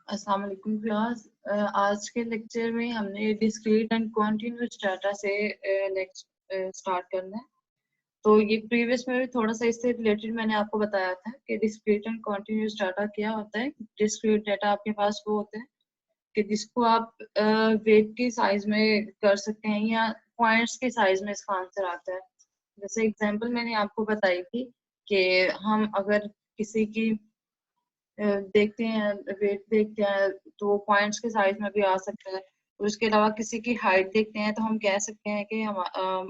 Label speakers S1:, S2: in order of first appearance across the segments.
S1: अस्सलाम वालेकुम क्लास। आज के लेक्चर में हमने डिस्क्रीट एंड कॉन्टिन्यूस डाटा से नेक्स्ट स्टार्ट करना है। तो ये प्रीवियस में भी थोड़ा सा इससे रिलेटेड मैंने आपको बताया था कि डिस्क्रीट एंड कॉन्टिन्यूस डाटा क्या होता है। डिस्क्रीट डाटा आपके पास वो होता है कि जिसको आप वेट की साइज में कर सकते हैं या पॉइंट्स के साइज में इसका आंसर आता है। जैसे एग्जांपल मैंने आपको बताई थी कि हम अगर किसी की देखते हैं, वेट देखते हैं तो वो पॉइंट्स के साइज में भी आ सकता है। और उसके अलावा किसी की हाइट देखते हैं तो हम कह सकते हैं कि हम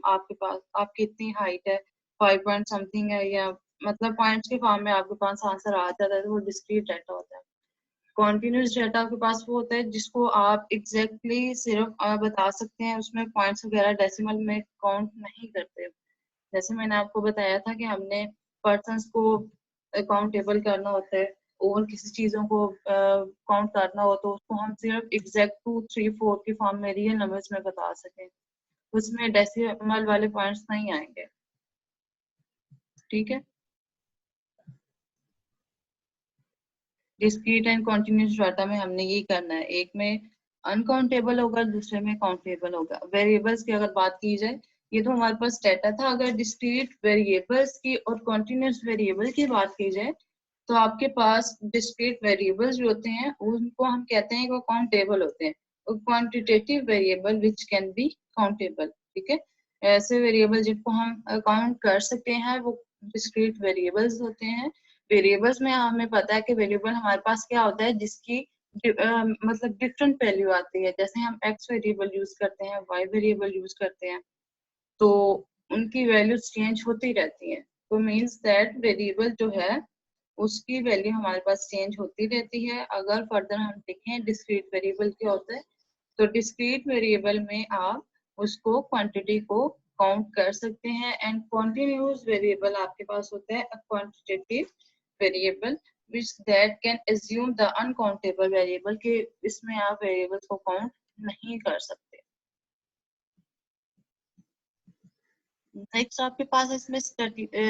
S1: आपके पास आपकी इतनी हाइट है, 5 पॉइंट समथिंग है, या मतलब पॉइंट्स के फॉर्म में आपके पास आंसर आ जाता है, तो वो डिस्क्रीट डाटा होता है। कॉन्टिन्यूस डाटा आपके पास वो होता है जिसको आप एग्जैक्टली सिर्फ बता सकते हैं, उसमें पॉइंट्स वगैरह डेसिमल में काउंट नहीं करते। जैसे मैंने आपको बताया था कि हमने पर्सन्स को अकाउंटेबल करना होता है और किसी चीजों को काउंट करना हो तो उसको हम सिर्फ एग्जैक्ट 2, 3, 4 के फॉर्म में रियल नंबर्स में बता सकें, उसमें डेसिमल वाले पॉइंट्स नहीं आएंगे। ठीक है। डिस्क्रीट एंड कॉन्टिन्यूस डाटा में हमने यही करना है, एक में अनकाउंटेबल होगा, दूसरे में काउंटेबल होगा। वेरिएबल्स की अगर बात की जाए, ये तो हमारे पास डाटा था। अगर डिस्क्रीट वेरिएबल्स की और कॉन्टिन्यूस वेरिएबल की बात की जाए तो आपके पास डिस्क्रीट वेरिएबल्स जो होते हैं उनको हम कहते हैं कि वो काउंटेबल होते हैं, और quantitative variable which can be countable. ठीक है। ऐसे वेरिएबल जिनको हम काउंट कर सकते हैं वो डिस्क्रीट वेरिएबल्स होते हैं। वेरिएबल्स में हमें पता है कि वेरिएबल हमारे पास क्या होता है जिसकी मतलब डिफरेंट वैल्यू आती है। जैसे हम एक्स वेरिएबल यूज करते हैं, वाई वेरिएबल यूज करते हैं, तो उनकी वैल्यूज चेंज होती रहती हैं। तो मीन्स दैट वेरिएबल जो है उसकी वैल्यू हमारे पास चेंज होती रहती है। अगर फर्दर हम देखें डिस्क्रीट वेरिएबल क्या होता है, तो डिस्क्रीट वेरिएबल में आप उसको क्वांटिटी को काउंट कर सकते हैं। एंड कॉन्टिन्यूस वेरिएबल आपके पास होता है quantitative variable which that can assume the uncountable variable, के इसमें आप वेरिएबल्स को काउंट नहीं कर सकते। नेक्स्ट आपके पास है इसमें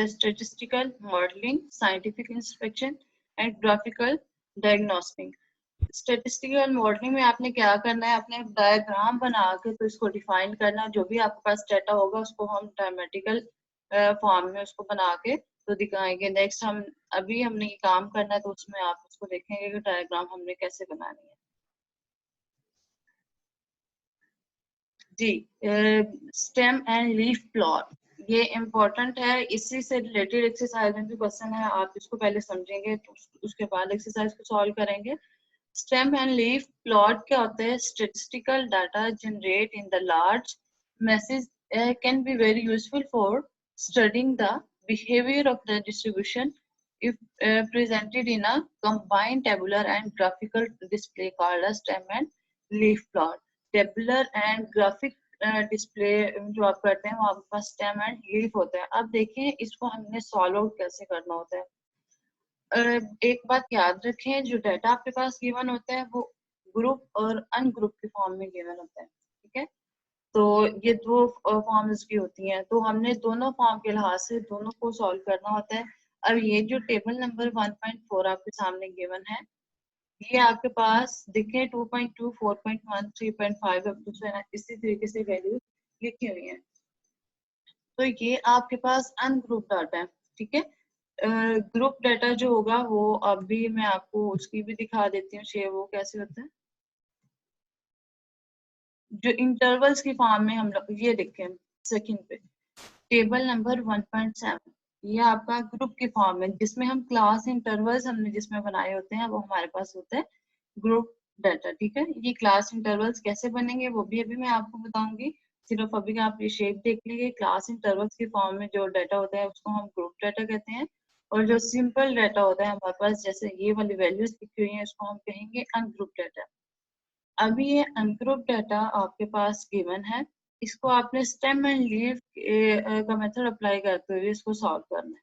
S1: statistical modelling, scientific inspection and graphical diagnostic. Statistical modelling में आपने क्या करना है, अपने डायग्राम बना के तो इसको डिफाइन करना है। जो भी आपके पास डाटा होगा उसको हम डायमेटिकल फॉर्म में उसको बना के तो दिखाएंगे। नेक्स्ट हम अभी हमने ये काम करना है तो उसमें आप उसको देखेंगे कि डायग्राम हमने कैसे बनानी है। जी, स्टेम एंड लीफ प्लॉट ये इम्पोर्टेंट है। इसी से रिलेटेड एक्सरसाइज में भी क्वेश्चन है, आप इसको पहले समझेंगे तो उसके बाद एक्सरसाइज को सॉल्व करेंगे। स्टेम एंड लीफ प्लॉट क्या होता है? Statistical data generate in the large message can be very useful for studying the behavior of the distribution if presented in a combined tabular and graphical display called a stem and leaf plot। Tabular and graphic display जो आप करते हैं वो आपके पास stem and leaf होता है। अब देखें इसको हमने सॉल्व आउट कैसे करना होता है। एक बात याद रखें, जो डाटा आपके पास गिवन होता है वो ग्रुप और अनग्रुप के फॉर्म में गिवन होता है। ठीक है। तो ये दो फॉर्म्स की होती हैं, तो हमने दोनों फॉर्म के लिहाज से दोनों को सॉल्व करना होता है। अब ये जो टेबल नंबर 1.4 आपके सामने गिवन है, ये आपके पास देखें 2.2, 4.1, 3.5 इसी तरीके से वैल्यू लिखी हुई है। तो ये आपके पास अनग्रुप डाटा है। ठीक है। ग्रुप डाटा जो होगा वो अभी मैं आपको उसकी भी दिखा देती हूँ शेयर, वो कैसे होता है। जो इंटरवल्स की फॉर्म में हम लोग ये देखें सेकंड पे टेबल नंबर 1.7, ये आपका ग्रुप के फॉर्म में जिसमें हम क्लास इंटरवल्स हमने जिसमें बनाए होते हैं वो हमारे पास होता है ग्रुप डाटा। ठीक है। ये क्लास इंटरवल्स कैसे बनेंगे वो भी अभी मैं आपको बताऊंगी। सिर्फ अभी आप ये शेप देख लीजिए। क्लास इंटरवल्स के फॉर्म में जो डाटा होता है उसको हम ग्रुप डाटा कहते हैं, और जो सिंपल डाटा होता है हमारे पास जैसे ये वाली वैल्यूज लिखी हुई है उसको हम कहेंगे अनग्रुप डाटा। अभी ये अनग्रुप डाटा आपके पास गिवन है, इसको आपने स्टेम एंड लीव का मेथड अप्लाई करते हुए इसको सॉल्व करना है।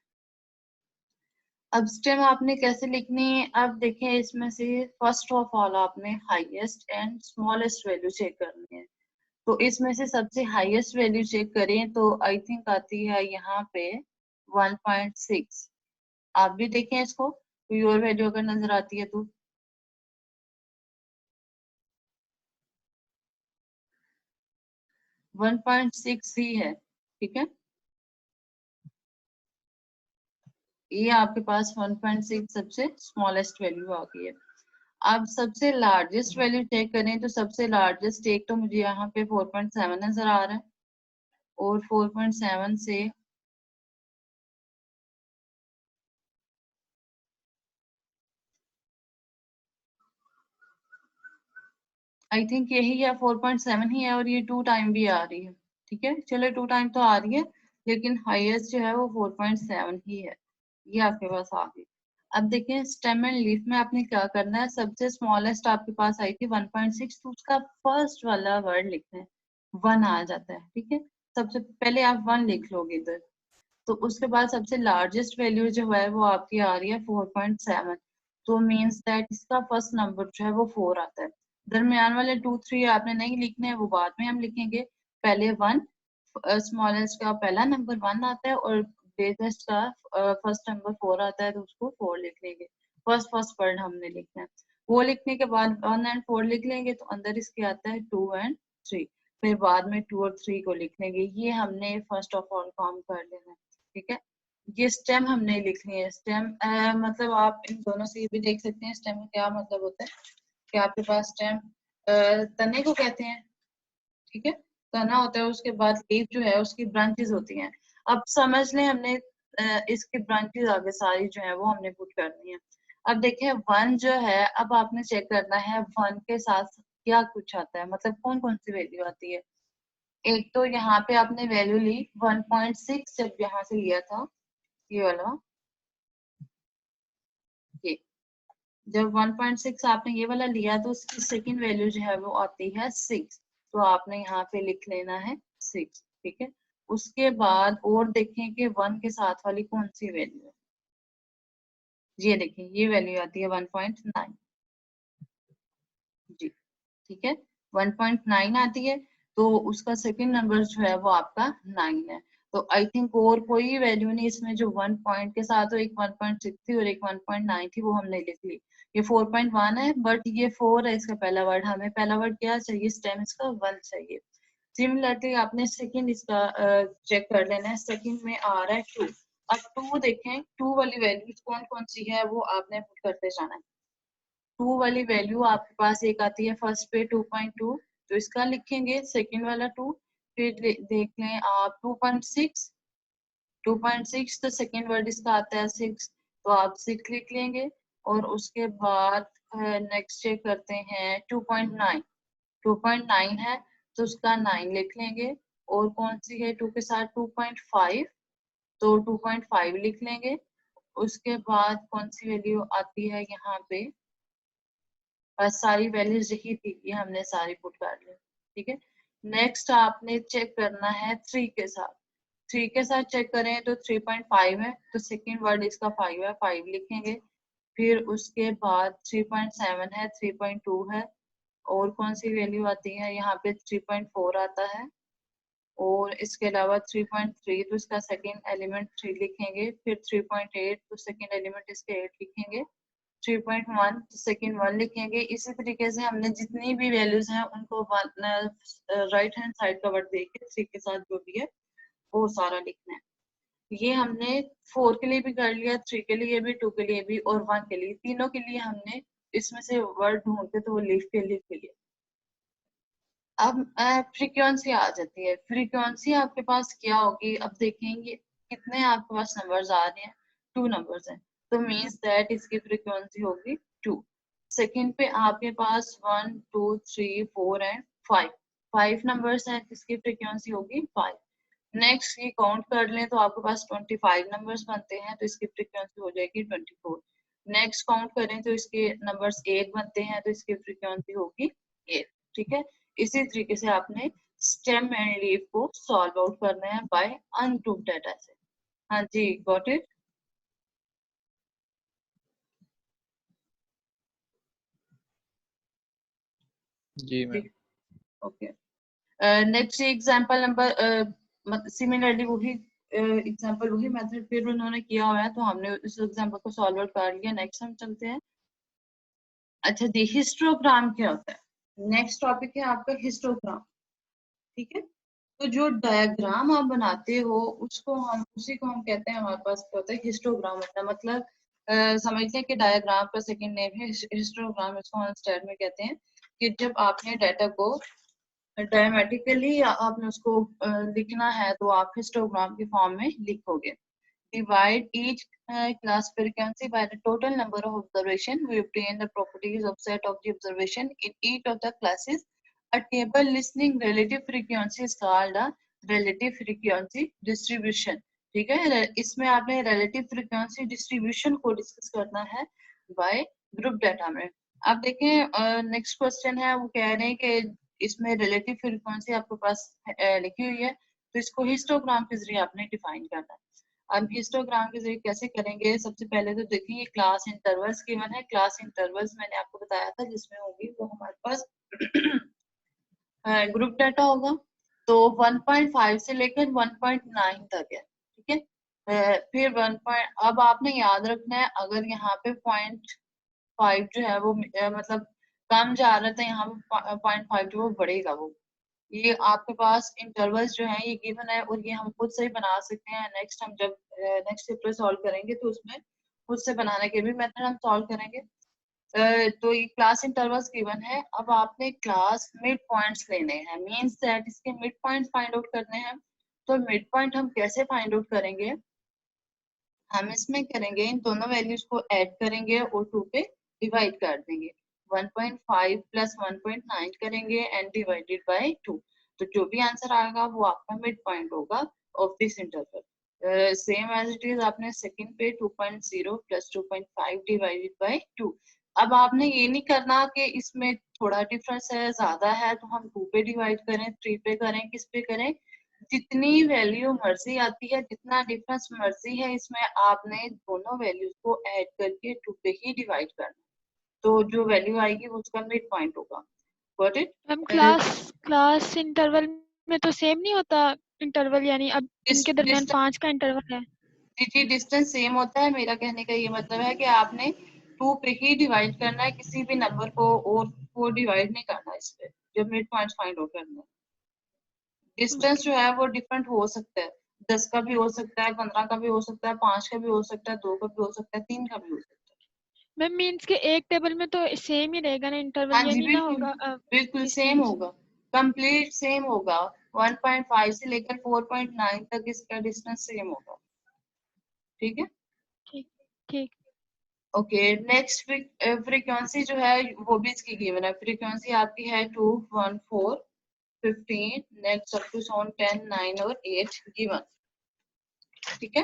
S1: अब स्टेम आपने कैसे लिखनी है, अब देखें इसमें से फर्स्ट ऑफ ऑल आपने highest and smallest value check करनी है। तो इसमें से सबसे हाईएस्ट वैल्यू चेक करें तो आई थिंक आती है यहाँ पे 1.6। आप भी देखें इसको, कोई और वैल्यू अगर नजर आती है तो 1.6 ही है, ठीक है। ये आपके पास 1.6 सबसे स्मॉलेस्ट वैल्यू आ गई है। अब सबसे लार्जेस्ट वैल्यू चेक करें तो सबसे लार्जेस्ट एक तो मुझे यहाँ पे 4.7 नजर आ रहा है, और 4.7 से आई थिंक यही है, 4.7 ही है, और ये 2 टाइम भी आ रही है, ठीक है। चलो 2 टाइम तो आ रही है, लेकिन हाईएस्ट जो है वो 4.7 ही है। ये आपके पास आ गई। अब देखिए स्टेम एंड लीफ में आपने क्या करना है, सबसे स्मॉलेस्ट आपके पास आई थी 1.6, तो उसका फर्स्ट वाला वर्ड लिखना है, 1 आ जाता है, ठीक है। सबसे पहले आप 1 लिख लोगे इधर, तो उसके बाद सबसे लार्जेस्ट वैल्यू जो है वो आपकी आ रही है 4.7, तो मीन्स दैट इसका फर्स्ट नंबर जो है वो 4 आता है। दरमियान वाले 2 3 आपने नहीं लिखने हैं, वो बाद में हम लिखेंगे। पहले 1, स्मॉलेस्ट का पहला नंबर 1 आता है, और बिगेस्ट का फर्स्ट नंबर 4 आता है, तो उसको 4 लिख लेंगे। फर्स्ट फर्स्ट वर्ड हमने लिखना है। वो लिखने के बाद 1 एंड 4 लिख लेंगे, तो अंदर इसके आता है 2 एंड 3, फिर बाद में 2 और 3 को लिख लेंगे। ये हमने फर्स्ट ऑफ ऑल काम कर लेना है, ठीक है। ये स्टेम हमने लिखनी है। स्टेम मतलब आप इन दोनों से ये भी देख सकते हैं स्टेम का क्या मतलब होता है, कि आपके पास स्टेम तने को कहते हैं, ठीक है। तना होता है, उसके बाद लीफ जो है उसकी ब्रांचेस होती हैं। अब समझ लें हमने इसकी ब्रांचेस आगे सारी जो है वो हमने पुट करनी है। अब देखिए 1 जो है, अब आपने चेक करना है 1 के साथ क्या कुछ आता है, मतलब कौन कौन सी वैल्यू आती है। एक तो यहाँ पे आपने वैल्यू ली 1.6, जब यहाँ से लिया था ये वाला, ये जब 1.6 आपने ये वाला लिया, तो उसकी सेकंड वैल्यू जो है वो आती है 6, तो आपने यहाँ पे लिख लेना है 6, ठीक है। उसके बाद और देखें कि 1 के साथ वाली कौन सी वैल्यू है, ये देखें ये वैल्यू आती है 1.9, जी, ठीक है। 1.9 आती है, तो उसका सेकंड नंबर जो है वो आपका 9 है। तो आई थिंक और कोई वैल्यू नहीं इसमें जो 1 पॉइंट के साथ हो, एक 1.6 थी और एक 1.9 थी, वो हमने लिख ली। ये 4.1 है, बट ये 4 है इसका पहला वर्ड, हमें पहला वर्ड क्या चाहिए, स्टेम इसका 1 चाहिए। सिमिलरली आपने सेकंड इसका चेक कर लेना है, सेकंड में आ रहा है 2। अब 2 देखें, 2 वाली वैल्यूज कौन कौन सी है वो आपने पुट करते जाना है। 2 वाली वैल्यू आपके पास एक आती है फर्स्ट पे 2.2, तो इसका लिखेंगे सेकंड वाला 2। फिर देख लें आप 2.6, 2.6 तो सेकंड वर्ड इसका आता है 6, तो आप 6 लिख लेंगे। और उसके बाद नेक्स्ट चेक करते हैं 2.9, 2.9 है, तो उसका 9 लिख लेंगे। और कौन सी है 2 के साथ 2.5, तो 2.5 लिख लेंगे। उसके बाद कौन सी वैल्यू आती है यहाँ पे, बस सारी वैल्यूज यही थी, ये हमने सारी पुट कर ली, ठीक है। नेक्स्ट आपने चेक करना है 3 के साथ। 3 के साथ चेक करें तो 3.5 है, तो सेकंड वर्ड इसका 5 है, 5 लिखेंगे। फिर उसके बाद 3.7 है, 3.2 है, और कौन सी वैल्यू आती है यहाँ पे 3.4 आता है। और इसके अलावा 3.3, तो इसका सेकंड एलिमेंट 3 लिखेंगे। फिर 3.8, तो सेकंड एलिमेंट इसके 8 लिखेंगे। 3.1 सेकेंड 1 लिखेंगे। इसी तरीके से हमने जितनी भी वैल्यूज हैं उनको राइट हैंड साइड का वर्ड देके 3 के साथ जो भी है वो सारा लिखना है। ये हमने 4 के लिए भी कर लिया, 3 के लिए भी, 2 के लिए भी, और 1 के लिए, तीनों के लिए हमने इसमें से वर्ड ढूंढते तो वो लीफ के लिए। अब फ्रीक्वेंसी आ जाती है। फ्रीक्वेंसी आपके पास क्या होगी, अब देखेंगे कितने आपके पास नंबर्स आ रहे हैं, 2 नंबर्स हैं, तो मीन्स दैट इसकी फ्रीक्वेंसी होगी 2। सेकंड पे आपके पास 1 2 3 4 एंड 5, 5 नंबर्स हैं, इसकी फ्रीक्वेंसी होगी 5। नेक्स्ट ये काउंट कर लें तो आपके पास 25 नंबर्स बनते हैं, तो इसकी फ्रीक्वेंसी हो जाएगी 24। नेक्स्ट काउंट करें तो इसके नंबर्स 8 बनते हैं, तो इसकी फ्रीक्वेंसी होगी 8, ठीक है। इसी तरीके से आपने स्टेम एंड लीफ को सॉल्व आउट करना है बाय अनग्रुप डाटा से। हाँ जी, गॉट इट।
S2: जी ma'am.
S1: Okay, next example number, similarly वही एग्जांपल वही मेथड फिर उन्होंने किया हुआ है, तो हमने इस एग्जांपल को सॉल्व आउट कर लिया। नेक्स्ट हम चलते हैं। अच्छा जी, हिस्टोग्राम क्या होता है, नेक्स्ट टॉपिक है आपका हिस्टोग्राम, ठीक है। तो जो डायग्राम आप बनाते हो उसी को हम कहते हैं, हमारे पास क्या होता है, हिस्टोग्राम होता है। मतलब समझते हैं कि डायग्राम का सेकंड नेम है हिस्टोग्राम, इसको हम स्टार्ट में कहते हैं कि जब आपने डाटा को डायमेट्रिकली आपने उसको लिखना है तो आप हिस्टोग्राम के फॉर्म में लिखोगे। Divide each class frequency by the total number of observation. We obtain the properties of set of the observation in each of the classes. A table listing relative frequency is called a relative frequency distribution. ठीक है, इसमें आपने relative frequency distribution को discuss करना है by group data में। अब देखें नेक्स्ट क्वेश्चन है, वो कह रहे हैं कि इसमें relative frequency आपके पास लिखी हुई है, तो इसको हिस्टोग्राम के जरिए आपने डिफाइन करना है। अब हिस्टोग्राम के जरिए कैसे करेंगे, सबसे पहले तो देखिए क्लास इंटरवल्स गिवन है। क्लास इंटरवल्स मैंने आपको बताया था जिसमें होगी वो हमारे पास ग्रुप डाटा होगा, तो 1.5 से लेकर 1.9 तक है। ठीक है, फिर 1 अब आपने याद रखना है, अगर यहाँ पे 0.5 जो है वो मतलब कम जा रहा था, यहाँ पे 0.5 जो वो बढ़ेगा। वो ये आपके पास इंटरवल्स जो है ये गिवन है और ये हम खुद से ही बना सकते हैं। नेक्स्ट हम जब नेक्स्ट चैप्टर सॉल्व करेंगे तो उसमें खुद से बनाने के भी मेथड हम सॉल्व करेंगे। तो ये क्लास इंटरवल्स गिवन है। अब आपने क्लास मिड पॉइंट्स लेने हैं, मींस दैट इसके मिड पॉइंट्स फाइंड आउट करने हैं। तो मिड पॉइंट हम कैसे फाइंड आउट करेंगे, हम इसमें करेंगे इन दोनों वैल्यूज को ऐड करेंगे और 2 पे डिवाइड कर देंगे। 1.5 प्लस 1.9 करेंगे एंड डिवाइडेड बाय 2, तो जो भी आंसर आएगा वो आपका मिड पॉइंट होगा of this interval. Same as it is आपने सेकंड पे 2.0 प्लस 2.5 डिवाइडेड बाय 2। अब आपने ये नहीं करना कि इसमें थोड़ा डिफरेंस है, ज्यादा है तो हम 2 पे डिवाइड करें, 3 पे करें, किस पे करें, जितनी वैल्यू मर्जी आती है, जितना डिफरेंस मर्जी है, इसमें आपने दोनों वैल्यूज को ऐड करके 2 पे ही डिवाइड करना, तो जो वैल्यू आएगी वो उसका मिड पॉइंट होगा। Got it?
S3: हम क्लास इंटरवल में तो सेम नहीं होता इंटरवल, यानी अब इनके दरमियान 5 का इंटरवल है।
S1: जी, डिस्टेंस सेम होता है। मेरा कहने का ये मतलब है कि आपने 2 पे ही डिवाइड करना है किसी भी नंबर को, और वो डिवाइड नहीं करना इस पे जब मिड पॉइंट फाइंड आउट करना है। डिस्टेंस जो है वो डिफरेंट हो सकता है, 10 का भी हो सकता है, 15 का भी हो सकता है, 5 का भी हो सकता है, 2 का भी हो सकता है, 3 का भी हो सकता है।
S3: मैम मींस के एक टेबल में तो सेम ही रहेगा ना इंटरवल,
S1: हाँ
S3: ये
S1: जी,
S3: नहीं ना
S1: बिल्कुल
S3: होगा
S1: बिल्कुल सेम
S3: डिस्टेंस।
S1: होगा, कंप्लीट सेम होगा। 1.5 से लेकर 4.9 तक इसका डिस्टेंस सेम होगा। ठीक है,
S3: ठीक ठीक।
S1: ओके। नेक्स्ट फ्रीक्वेंसी जो है वो भी इसकी गिवन है। फ्रीक्वेंसी आपकी है 2, 1, 4, 15, नेक्स्ट अप टू 10, 9 और 8 गिवन। ठीक है,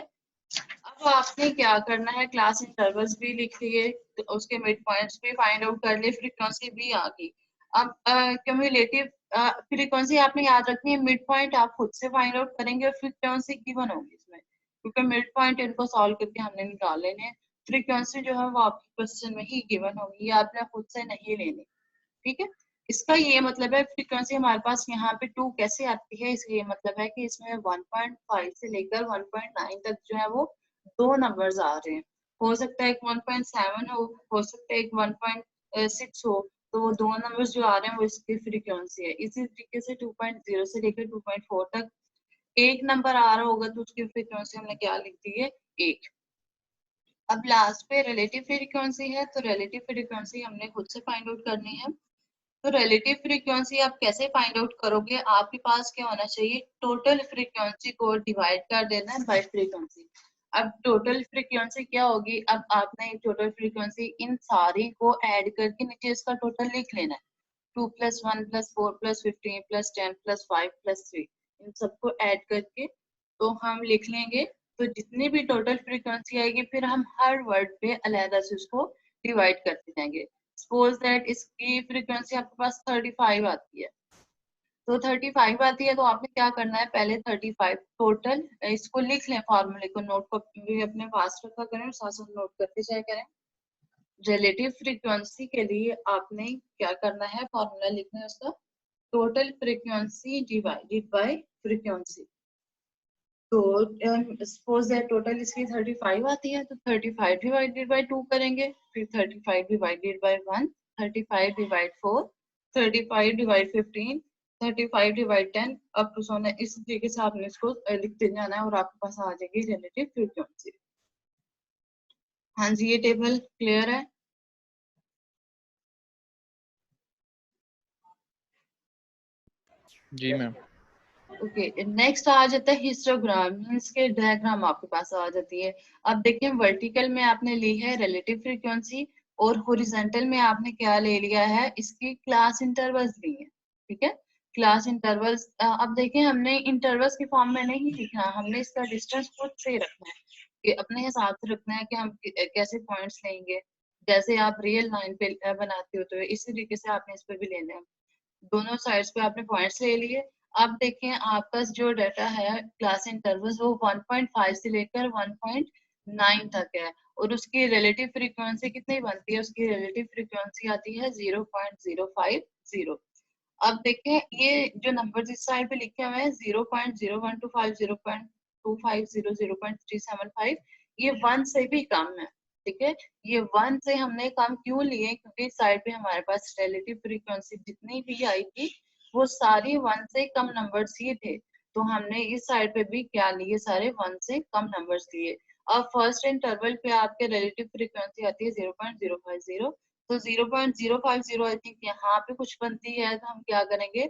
S1: अब आपने क्या करना है, क्लास इंटरवल्स भी लिख लिए, तो उसके मिड पॉइंट्स भी फाइंड आउट कर लिए, फ्रीक्वेंसी भी आ गई। अब क्यूमुलेटिव फ्रीक्वेंसी आपने याद रखनी है, मिड पॉइंट आप खुद से फाइंड आउट करेंगे और फ्रीक्वेंसी गिवन होगी इसमें, क्योंकि मिड पॉइंट इनको सॉल्व करके हमने निकाल लेने हैं। फ्रीक्वेंसी जो है वो आपके क्वेश्चन में ही गिवन होगी, ये आपने खुद से नहीं लेनी। ठीक है, इसका ये मतलब है फ्रीक्वेंसी हमारे पास यहाँ पे 2 कैसे आती है, इसका ये मतलब है कि इसमें 1.5 से लेकर 1.9 तक जो है वो 2 नंबर्स आ रहे हैं। हो सकता है एक 1.7 हो सकता है एक 1.6 हो, तो वो 2 नंबर्स जो आ रहे हैं वो इसकी फ्रीक्वेंसी है। इसी तरीके से 2.0 से लेकर 2.4 तक एक नंबर आ रहा होगा तो उसकी फ्रीक्वेंसी हमने क्या लिख दी है, 1। अब लास्ट पे रिलेटिव फ्रीक्वेंसी है, तो रिलेटिव फ्रीक्वेंसी हमने खुद से फाइंड आउट करनी है। तो रिलेटिव फ्रीक्वेंसी आप कैसे फाइंड आउट करोगे, आपके पास क्या होना चाहिए, टोटल फ्रीक्वेंसी को डिवाइड कर देना है बाय फ्रीक्वेंसी। अब टोटल फ्रीक्वेंसी क्या होगी, अब आपने टोटल फ्रीक्वेंसी इन सारी को ऐड करके नीचे इसका टोटल लिख लेना है। 2 + 1 + 4 + 15 + 10 + 5 + 3, इन सबको ऐड करके तो हम लिख लेंगे। तो जितनी भी टोटल फ्रीक्वेंसी आएगी फिर हम हर वर्ड पे अलहदा से उसको डिवाइड करते जाएंगे। सपोज दैट इसकी फ्रीक्वेंसी आपके पास 35 आती है, तो 35 आती है तो आपने क्या करना है, पहले 35 टोटल इसको लिख लें, फॉर्मूले को नोट को भी अपने पास रखा करें और साथ साथ नोट करते जाया करें। रिलेटिव फ्रीक्वेंसी के लिए आपने क्या करना है, फॉर्मूला लिखना है उसका, total frequency divided by frequency. तो सपोज दैट टोटल इसकी 35 आती है, तो 35 डिवाइडेड बाय 2 करेंगे, फिर 35 divided by 1, 35 divide 4, 35 divide 15, 35 divide 10 up to सोना, इस तरीके से आपने इसको लिखते जाना है और आपके पास आ जाएगी रिलेटिव फ्रीक्वेंसी। हाँ जी, ये टेबल क्लियर है?
S2: जी मैम।
S1: ओके, नेक्स्ट आ जाता है हिस्टोग्राम, मींस के डायग्राम आपके पास आ जाती है। अब देखिए वर्टिकल में आपने ली है रिलेटिव फ्रीक्वेंसी और हॉरिजॉन्टल में आपने क्या ले लिया है, इसकी क्लास इंटरवल्स ली है। ठीक है, क्लास इंटरवल्स। अब देखिए हमने इंटरवल्स की फॉर्म में नहीं लिखना, हमने इसका डिस्टेंस खुद से ही रखना है कि अपने हिसाब से रखना है कि हम कैसे पॉइंट्स लेंगे। जैसे आप रियल लाइन पे बनाते हो तो इसी तरीके से आपने इस पे भी लेना है। दोनों साइड्स पे आपने पॉइंट्स ले लिए। अब देखें आपका जो डाटा है क्लास इंटरवल्स वो 1.5 से लेकर 1.9 तक है और उसकी रिलेटिव फ्रीक्वेंसी कितनी बनती है, उसकी रिलेटिव फ्रीक्वेंसी आती है 0.050। अब देखें ये जो नंबर इस साइड पे लिखे हुए हैं 0.0125, 0.250, 0.375, ये 1 से भी कम है। ठीक है, ये 1 से हमने कम क्यों लिए, क्योंकि इस साइड पे हमारे पास रिलेटिव फ्रीक्वेंसी जितनी भी आई थी वो सारी 1 से कम नंबर्स ही थे, तो हमने इस साइड पे भी क्या लिए, सारे 1 से कम नंबर्स लिए। अब फर्स्ट इंटरवल पे आपके रिलेटिव फ्रीक्वेंसी आती है 0.050, तो 0.050 आई थिंक यहाँ पे कुछ बनती है, तो हम क्या करेंगे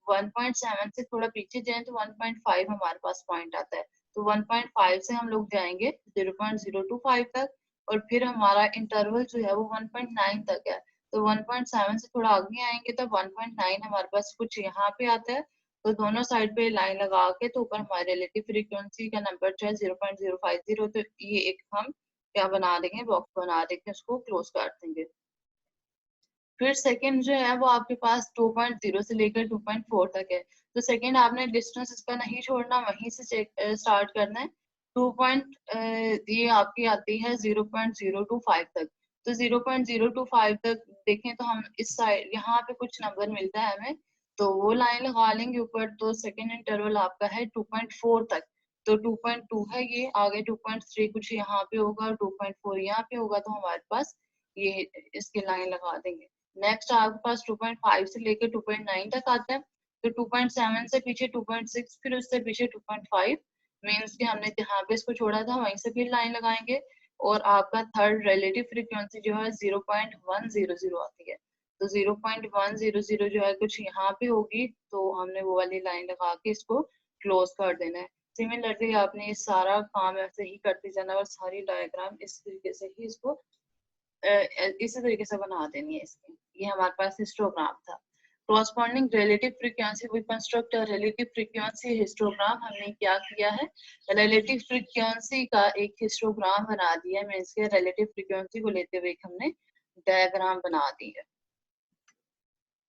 S1: 1.7 से थोड़ा पीछे जाएं तो 1.5 हमारे पास पॉइंट आता है, तो 1.5 से हम लोग जाएंगे 0.025 तक और फिर हमारा इंटरवल जो है वो 1.9 तक है, तो 1.7 से थोड़ा आगे आएंगे तो 1.9 हमारे पास कुछ यहाँ पे आता है, तो दोनों साइड पे लाइन लगा के तो ऊपर हमारे रिलेटिव फ्रीक्वेंसी का नंबर जो है 0.050, तो ये एक हम क्या बना देंगे, बॉक्स बना देंगे, उसको क्लोज कर देंगे। फिर सेकंड जो है वो आपके पास 2.0 से लेकर 2.4 तक है, तो सेकंड आपने डिस्टेंस इसका नहीं छोड़ना, वहीं से स्टार्ट करना है। 2 पॉइंट ये आपकी आती है 0.025 तक, तो 0.025 तक देखें तो हम इस साइड यहाँ पे कुछ नंबर मिलता है हमें, तो वो लाइन लगा लेंगे ऊपर, तो सेकंड इंटरवल आपका है 2.4 तक, तो 2.2 है ये, आगे 2.3 कुछ यहाँ पे होगा और 2.4 यहाँ पे होगा, तो हमारे पास ये इसके लाइन लगा देंगे। नेक्स्ट आपके पास 2.5 से लेकर 2.9 तक आता है, तो 2.7 से पीछे 2.6, फिर उससे पीछे 2.5, मीन्स कि हमने जहाँ पे इसको छोड़ा था वहीं से फिर लाइन लगाएंगे, और आपका थर्ड रिलेटिव फ्रीक्वेंसी जो है 0.100 आती है, तो 0.100 जो है कुछ यहाँ पे होगी, तो हमने वो वाली लाइन लगा के इसको क्लोज कर देना है। सिमिलरली आपने ये सारा काम ऐसे ही करते जाना और सारी डायग्राम इस तरीके से ही इसको इसी तरीके से बना देनी है इसकी। ये हमारे पास हिस्टोग्राम था। Corresponding relative frequency, we construct a relative frequency histogram. हमने क्या किया है, रिलेटिव फ्रीक्वेंसी का एक हिस्टोग्राम बना दिया है, मींस के रिलेटिव फ्रीक्वेंसी को लेते हुए हमने डायग्राम बना दी है।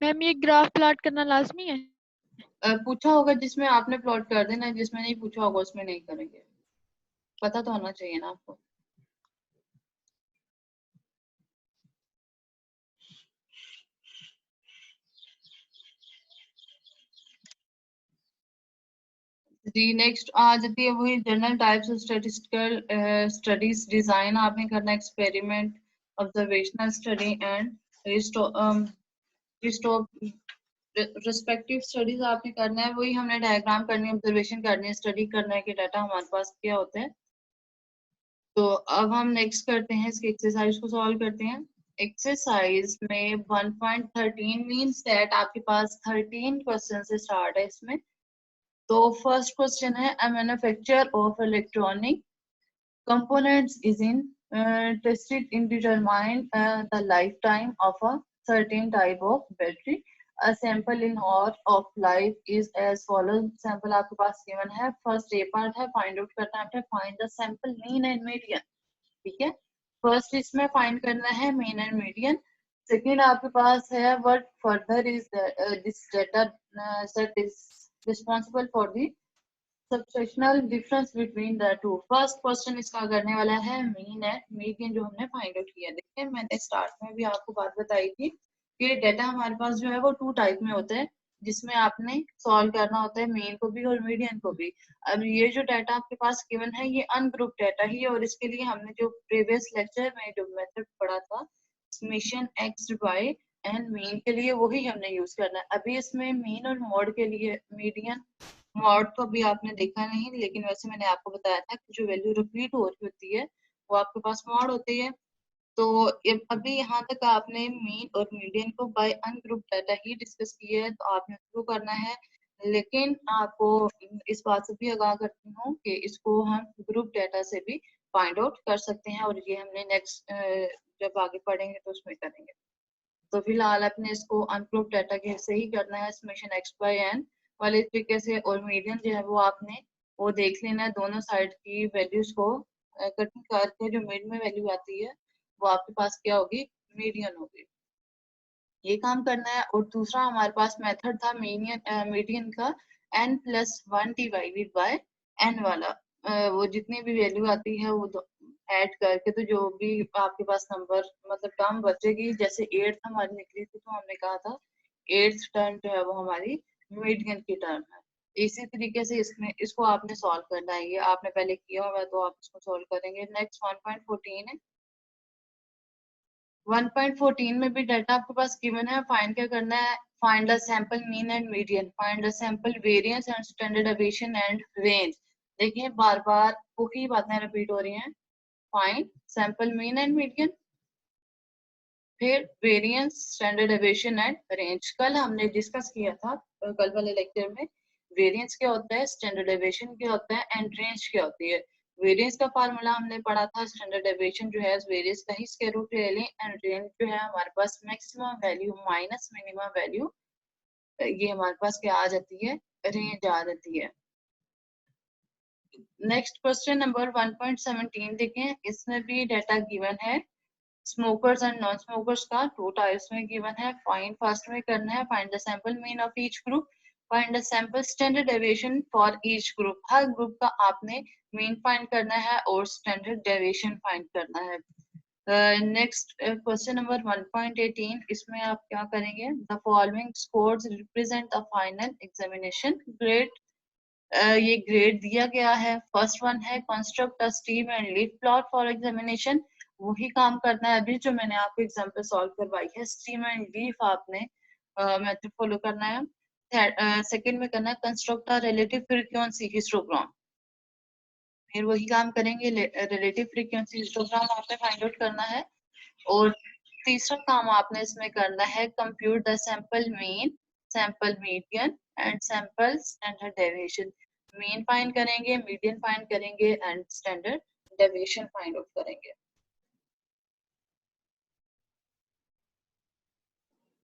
S3: मैम ये ग्राफ प्लॉट करना लाजमी है?
S1: पूछा होगा जिसमें आपने प्लॉट कर देना, जिसमें नहीं पूछा होगा उसमें नहीं करेंगे, पता तो होना चाहिए ना आपको। जी नेक्स्ट आ जाती है वही general types of statistical studies. Design आपने करना, experiment, observational study and respective studies आपने करना है, वही हमने डायग्राम करनी है, ऑब्जर्वेशन करनी है, स्टडी करना है कि डाटा हमारे पास क्या होता है। तो अब हम नेक्स्ट करते हैं इसके एक्सरसाइज को सॉल्व करते हैं। एक्सरसाइज में 1.13 मींस दैट आपके पास 13 क्वेश्चन से स्टार्ट है इसमें। तो फर्स्ट क्वेश्चन है, a manufacturer of electronic components is tested in determine the lifetime of a certain type of battery. A sample in hour of life is as follows. Sample आपके पास given है, first A part है, find out करना है, find the sample mean and median. ठीक है, first इसमें find करना है मीन एंड मीडियन। सेकेंड आपके पास है, what further is this data set is responsible for the subsectional difference between the two. First question इसका करने वाला है मीन है, मीडियन जो हमने फाइंड आउट किया। देखिए मैंने स्टार्ट में भी आपको बात बताई थी कि डेटा हमारे पास जो है वो 2 टाइप में होता है, जिसमें आपने सॉल्व करना होता है मीन को भी और मीडियन को भी। अब ये जो डाटा आपके पास गिवन है ये अनग्रुप डाटा ही है, और इसके लिए हमने जो प्रीवियस लेक्चर में जो मेथड पढ़ा था summation x by and mean के लिए वही हमने यूज करना है। अभी इसमें मीन और मॉड के लिए मीडियन मॉड तो अभी आपने देखा नहीं, लेकिन वैसे मैंने आपको बताया था कि जो वैल्यू रिपीट हो रही होती है वो आपके पास मॉड होती है। तो अभी यहाँ तक आपने मीन और मीडियन को बाय अनग्रुप डाटा ही डिस्कस किया है, तो आपने उसको करना है। लेकिन आपको इस बात से भी आगाह करती हूँ कि इसको हम ग्रुप डाटा से भी फाइंड आउट कर सकते हैं, और ये हमने नेक्स्ट जब आगे पढ़ेंगे तो उसमें करेंगे। तो फिलहाल अपने इसको अनग्रुप डाटा के से ही करना है, समेशन x बाय n वाले तरीके से। और मीडियन जो है वो आपने वो देख लेना है, दोनों साइड की वैल्यूज को कटिंग करके जो मिड में वैल्यू आती है वो आपके पास क्या होगी, मीडियन होगी। ये काम करना है। और दूसरा हमारे पास मेथड था मीडियन का, n+1 डिवाइडेड बाय n वाला। वो जितनी भी वैल्यू आती है वो ऐड करके, तो जो भी आपके पास नंबर मतलब टर्म बचेगी, जैसे 8 हमारी निकली थी तो हमने कहा था 8th टर्म जो है वो हमारी मीडियन की टर्म है। इसी तरीके से इसमें इसको आपने सॉल्व करना है। ये आपने पहले किया हुआ है तो आप इसको सॉल्व करेंगे। नेक्स्ट 1.14 है। 1.14 में भी डाटा आपके पास गिवन है। फाइंड क्या करना है, find the sample mean and median, find the sample variance and standard deviation and range. देखिए बार बार वही बातें रिपीट हो रही हैं। Find sample mean and median, फिर variance, standard deviation and range. कल हमने डिस्कस किया था कल वाले लेक्चर में, वेरिएंस क्या होता है, स्टैंडर्ड डेविएशन क्या होता है एंड रेंज क्या होती है। वेरिएंस का फार्मूला हमने पढ़ा था, स्टैंडर्ड डेविएशन जो है वेरिएंस का ही स्क्वायर रूट ले लें, एंड रेंज जो है हमारे पास maximum value minus minimum value, ये हमारे पास क्या आ जाती है, रेंज आ जाती है। नेक्स्ट क्वेश्चन नंबर 1.17 देखें, इसमें भी डाटा गिवन है स्मोकर्स एंड नॉन स्मोकर्स का, 2 टाइप्स में गिवन है। फाइंड फर्स्ट में करना है find the sample mean of each group, find the sample standard deviation for each group. Her group का आपने मीन फाइंड करना है और स्टैंडर्ड डेविएशन फाइंड करना है। नेक्स्ट क्वेश्चन नंबर 1.18, इसमें आप क्या करेंगे, the following scores represent the final examination grade. ये ग्रेड दिया गया है। फर्स्ट वन है construct a stream and leaf plot for examination, वही काम करना है अभी जो मैंने आपको एग्जांपल सॉल्व करवाई है। स्ट्रीम एंड लीफ आपने मेथड फॉलो करना है। सेकंड में करना है construct a relative frequency histogram, फिर वही काम करेंगे, रिलेटिव फ्रीक्वेंसी हिस्टोग्राम आपने फाइंड आउट करना है। और तीसरा काम आपने इसमें करना है compute the sample mean, sample median and sample standard deviation. Mean find करेंगे, मीडियन फाइंड करेंगे and standard deviation find out करेंगे।